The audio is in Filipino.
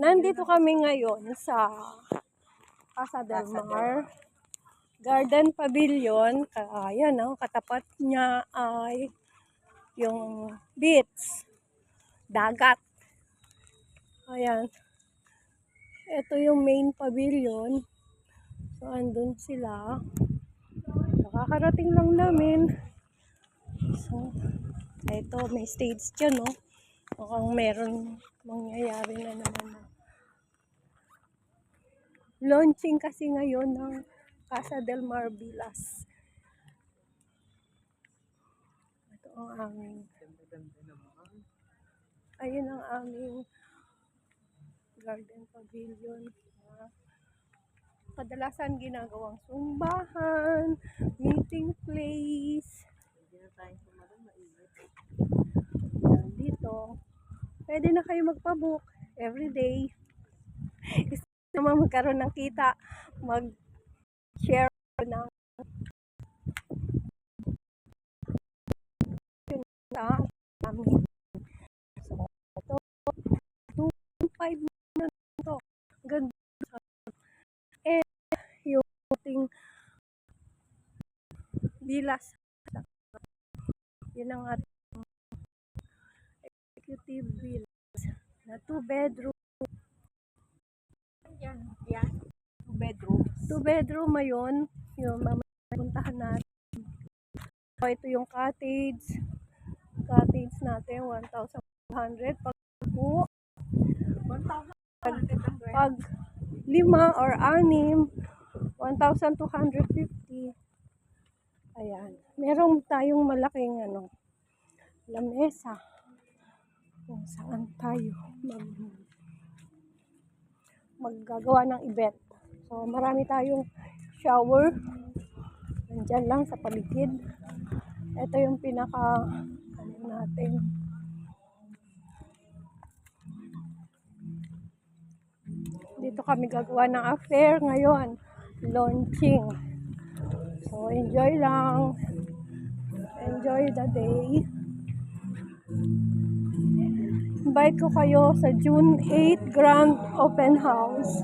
Nandito kami ngayon sa Casa del Mar Garden Pavilion. Ayan, katapat niya ay yung beach, dagat. Ayan. Ito yung main pavilion. So, andun sila. Nakakarating lang namin. So, ito, may stage dyan, no? Mukhang meron mangyayari na naman. Launching kasi ngayon ng Casa del Mar Villas. Ito ang aming, ayun ang aming garden pavilion. Kadalasan ginagawang sumbahan, meeting place. Yan, dito. Pwede na kayo magpabook everyday. Gusto naman magkaroon ng kita, mag-share ng sa amin. So, ito, 2.5 na ito. Ganda. Eh, yung ating villas. Yun ang ating executive villas na 2 bedroom. Yan. 2 bedroom mayon. Yung mapuntahan natin. So, ito yung cottage. Cottage natin, 1,200. Pag 5 or 6, 1,250. Ayan. Meron tayong malaking lamesa kung saan tayo maggagawa ng event. So, marami tayong shower. Nandyan lang sa paligid. Ito yung pinaka natin. Dito kami gagawa ng affair ngayon. Launching. So, enjoy lang. Enjoy the day. Invite ko kayo sa June 8 Grand Open House.